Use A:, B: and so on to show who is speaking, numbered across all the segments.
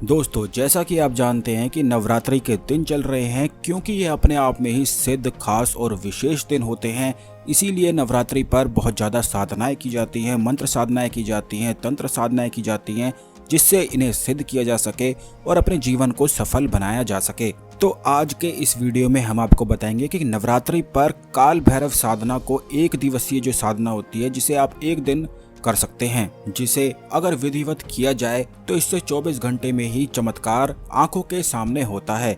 A: दोस्तों, जैसा कि आप जानते हैं कि नवरात्रि के दिन चल रहे हैं, क्योंकि ये अपने आप में ही सिद्ध, खास और विशेष दिन होते हैं। इसीलिए नवरात्रि पर बहुत ज़्यादा साधनाएं की जाती हैं, मंत्र साधनाएं की जाती हैं, तंत्र साधनाएं की जाती हैं, जिससे इन्हें सिद्ध किया जा सके और अपने जीवन को सफल बनाया जा सके। तो आज के इस वीडियो में हम आपको बताएंगे कि नवरात्रि पर काल भैरव साधना को एक दिवसीय जो साधना होती है, जिसे आप एक दिन कर सकते हैं, जिसे अगर विधिवत किया जाए तो इससे 24 घंटे में ही चमत्कार आंखों के सामने होता है।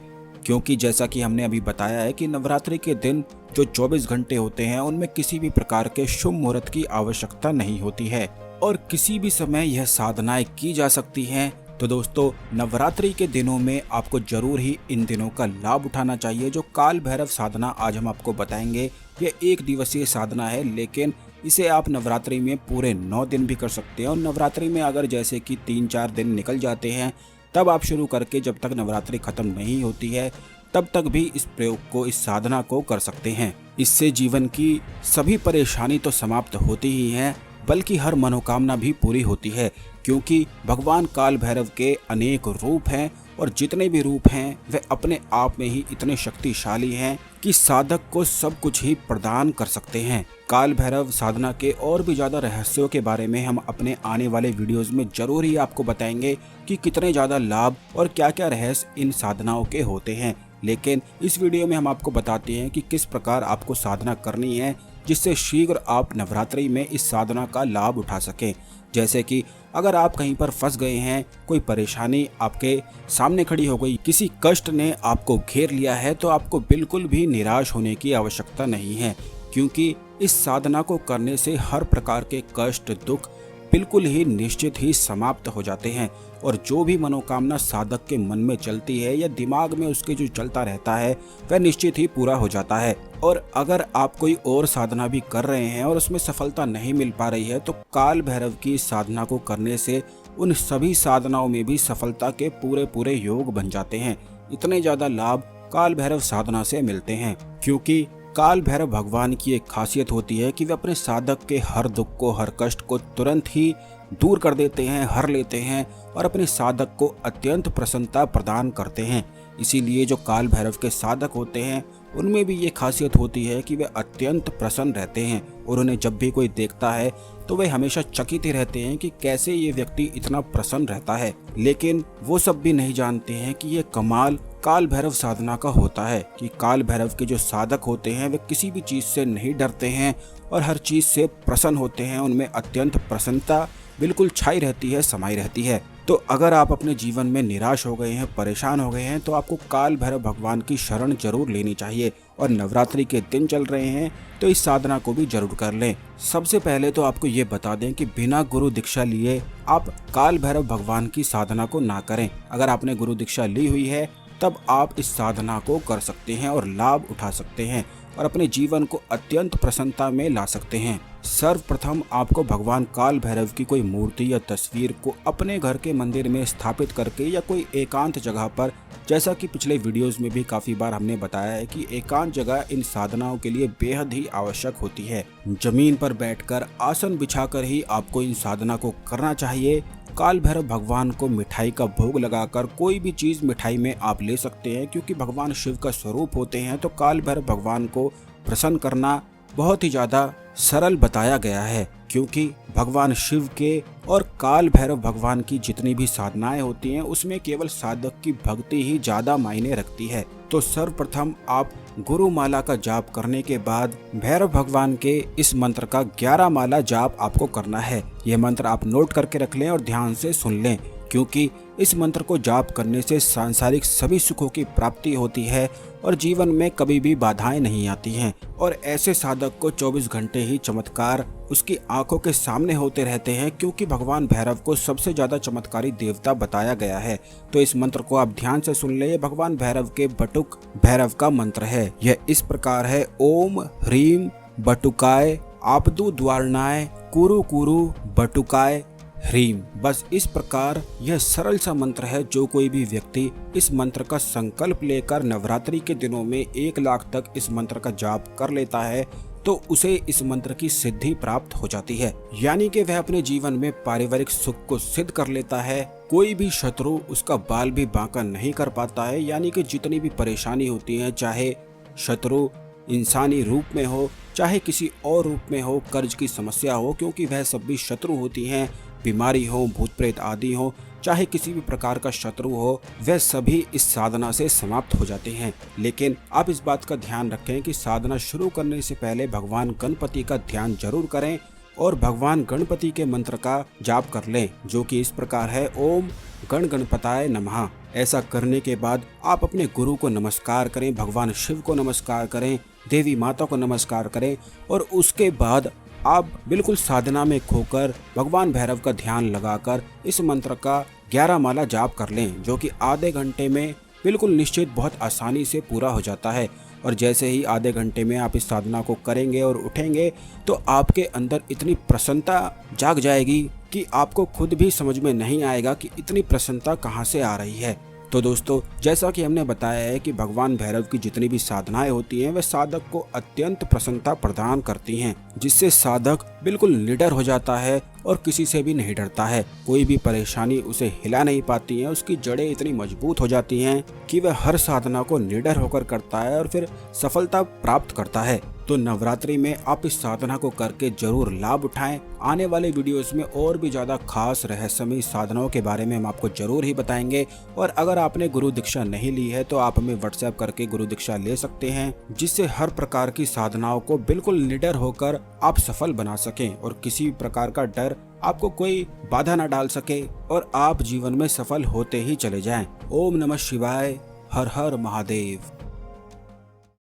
A: क्योंकि जैसा कि हमने अभी बताया है कि नवरात्रि के दिन जो 24 घंटे होते हैं, उनमें किसी भी प्रकार के शुभ मुहूर्त की आवश्यकता नहीं होती है और किसी भी समय यह साधनाएं की जा सकती हैं। तो दोस्तों, नवरात्रि के दिनों में आपको जरूर ही इन दिनों का लाभ उठाना चाहिए। जो काल भैरव साधना आज हम आपको बताएंगे, यह एक दिवसीय साधना है, लेकिन इसे आप नवरात्रि में पूरे 9 दिन भी कर सकते हैं। और नवरात्रि में अगर जैसे कि 3-4 दिन निकल जाते हैं, तब आप शुरू करके जब तक नवरात्रि खत्म नहीं होती है, तब तक भी इस प्रयोग को, इस साधना को कर सकते हैं। इससे जीवन की सभी परेशानी तो समाप्त होती ही हैं, बल्कि हर मनोकामना भी पूरी होती है। क्योंकि भगवान काल भैरव के अनेक रूप हैं और जितने भी रूप हैं वे अपने आप में ही इतने शक्तिशाली हैं कि साधक को सब कुछ ही प्रदान कर सकते हैं। काल भैरव साधना के और भी ज्यादा रहस्यों के बारे में हम अपने आने वाले वीडियोस में जरूर ही आपको बताएंगे कि कितने ज्यादा लाभ और क्या क्या रहस्य इन साधनाओं के होते हैं। लेकिन इस वीडियो में हम आपको बताते हैं कि किस प्रकार आपको साधना करनी है, जिससे शीघ्र आप नवरात्रि में इस साधना का लाभ उठा सकें। जैसे कि अगर आप कहीं पर फंस गए हैं, कोई परेशानी आपके सामने खड़ी हो गई, किसी कष्ट ने आपको घेर लिया है, तो आपको बिल्कुल भी निराश होने की आवश्यकता नहीं है। क्योंकि इस साधना को करने से हर प्रकार के कष्ट, दुख बिल्कुल ही निश्चित ही समाप्त हो जाते हैं और जो भी मनोकामना साधक के मन में चलती है या दिमाग में उसके जो चलता रहता है, वह निश्चित ही पूरा हो जाता है। और अगर आप कोई और साधना भी कर रहे हैं और उसमें सफलता नहीं मिल पा रही है, तो काल भैरव की साधना को करने से उन सभी साधनाओं में भी सफलता के पूरे योग बन जाते हैं। इतने ज्यादा लाभ काल भैरव साधना से मिलते हैं। क्योंकि काल भैरव भगवान की एक खासियत होती है कि वे अपने साधक के हर दुख को, हर कष्ट को तुरंत ही दूर कर देते हैं, हर लेते हैं और अपने साधक को अत्यंत प्रसन्नता प्रदान करते हैं। इसीलिए जो काल भैरव के साधक होते हैं, उनमें भी ये खासियत होती है कि वे अत्यंत प्रसन्न रहते हैं और उन्हें जब भी कोई देखता है तो वे हमेशा चकित ही रहते हैं कि कैसे ये व्यक्ति इतना प्रसन्न रहता है। लेकिन वो सब भी नहीं जानते हैं कि ये कमाल काल भैरव साधना का होता है कि काल भैरव के जो साधक होते हैं, वे किसी भी चीज से नहीं डरते हैं और हर चीज से प्रसन्न होते हैं। उनमें अत्यंत प्रसन्नता बिल्कुल छाई रहती है, समाई रहती है। तो अगर आप अपने जीवन में निराश हो गए हैं, परेशान हो गए हैं, तो आपको काल भैरव भगवान की शरण जरूर लेनी चाहिए। और नवरात्रि के दिन चल रहे हैं तो इस साधना को भी जरूर कर लें। सबसे पहले तो आपको ये बता दें कि बिना गुरु दीक्षा लिए आप काल भैरव भगवान की साधना को ना करें। अगर आपने गुरु दीक्षा ली हुई है, तब आप इस साधना को कर सकते हैं और लाभ उठा सकते हैं और अपने जीवन को अत्यंत प्रसन्नता में ला सकते हैं। सर्वप्रथम आपको भगवान काल भैरव की कोई मूर्ति या तस्वीर को अपने घर के मंदिर में स्थापित करके या कोई एकांत जगह पर, जैसा कि पिछले वीडियोस में भी काफी बार हमने बताया है कि एकांत जगह इन साधनाओं के लिए बेहद ही आवश्यक होती है। जमीन पर बैठकर, आसन बिछाकर ही आपको इन साधना को करना चाहिए। काल भैरव भगवान को मिठाई का भोग लगाकर, कोई भी चीज मिठाई में आप ले सकते हैं, क्योंकि भगवान शिव का स्वरूप होते हैं। तो काल भैरव भगवान को प्रसन्न करना बहुत ही ज्यादा सरल बताया गया है, क्योंकि भगवान शिव के और काल भैरव भगवान की जितनी भी साधनाएं होती हैं, उसमें केवल साधक की भक्ति ही ज्यादा मायने रखती है। तो सर्वप्रथम आप गुरु माला का जाप करने के बाद भैरव भगवान के इस मंत्र का 11 माला जाप आपको करना है। यह मंत्र आप नोट करके रख लें और ध्यान से सुन लें, क्योंकि इस मंत्र को जाप करने से सांसारिक सभी सुखों की प्राप्ति होती है और जीवन में कभी भी बाधाएं नहीं आती हैं। और ऐसे साधक को 24 घंटे ही चमत्कार उसकी आंखों के सामने होते रहते हैं, क्योंकि भगवान भैरव को सबसे ज्यादा चमत्कारी देवता बताया गया है। तो इस मंत्र को आप ध्यान से सुन ले। भगवान भैरव के बटुक भैरव का मंत्र है। यह इस प्रकार है: ओम ह्रीम बटुकाय आपदु द्वारणाय कुरु कुरु बटुकाय ह्रीम। बस इस प्रकार यह सरल सा मंत्र है। जो कोई भी व्यक्ति इस मंत्र का संकल्प लेकर नवरात्रि के दिनों में 1 लाख तक इस मंत्र का जाप कर लेता है, तो उसे इस मंत्र की सिद्धि प्राप्त हो जाती है, यानी कि वह अपने जीवन में पारिवारिक सुख को सिद्ध कर लेता है। कोई भी शत्रु उसका बाल भी बांका नहीं कर पाता है, यानी कि जितनी भी परेशानी होती है, चाहे शत्रु इंसानी रूप में हो चाहे किसी और रूप में हो, कर्ज की समस्या हो, क्योंकि वह सब भी शत्रु होती हैं, बीमारी हो, भूत प्रेत आदि हो, चाहे किसी भी प्रकार का शत्रु हो, वह सभी इस साधना से समाप्त हो जाते हैं। लेकिन आप इस बात का ध्यान रखें कि साधना शुरू करने से पहले भगवान गणपति का ध्यान जरूर करें और भगवान गणपति के मंत्र का जाप कर लें, जो कि इस प्रकार है, ओम गण गणपताय नमः। ऐसा करने के बाद आप अपने गुरु को नमस्कार करें, भगवान शिव को नमस्कार करें, देवी माता को नमस्कार करें और उसके बाद आप बिल्कुल साधना में खोकर भगवान भैरव का ध्यान लगाकर इस मंत्र का 11 माला जाप कर लें, जो कि आधे घंटे में बिल्कुल निश्चित बहुत आसानी से पूरा हो जाता है। और जैसे ही आधे घंटे में आप इस साधना को करेंगे और उठेंगे तो आपके अंदर इतनी प्रसन्नता जाग जाएगी कि आपको खुद भी समझ में नहीं आएगा कि इतनी प्रसन्नता कहाँ से आ रही है। तो दोस्तों, जैसा कि हमने बताया है कि भगवान भैरव की जितनी भी साधनाएं होती हैं वह साधक को अत्यंत प्रसन्नता प्रदान करती हैं, जिससे साधक बिल्कुल निडर हो जाता है और किसी से भी नहीं डरता है। कोई भी परेशानी उसे हिला नहीं पाती है, उसकी जड़ें इतनी मजबूत हो जाती हैं कि वह हर साधना को निडर होकर करता है और फिर सफलता प्राप्त करता है। तो नवरात्रि में आप इस साधना को करके जरूर लाभ उठाएं। आने वाले वीडियोस में और भी ज्यादा खास रहस्यमयी साधनाओं के बारे में हम आपको जरूर ही बताएंगे। और अगर आपने गुरु दीक्षा नहीं ली है तो आप हमें व्हाट्सएप करके गुरु दीक्षा ले सकते हैं, जिससे हर प्रकार की साधनाओं को बिल्कुल निडर होकर आप सफल बना सकें और किसी भी प्रकार का डर आपको कोई बाधा न डाल सके और आप जीवन में सफल होते ही चले जाएं। ओम नमः शिवाय, हर हर महादेव।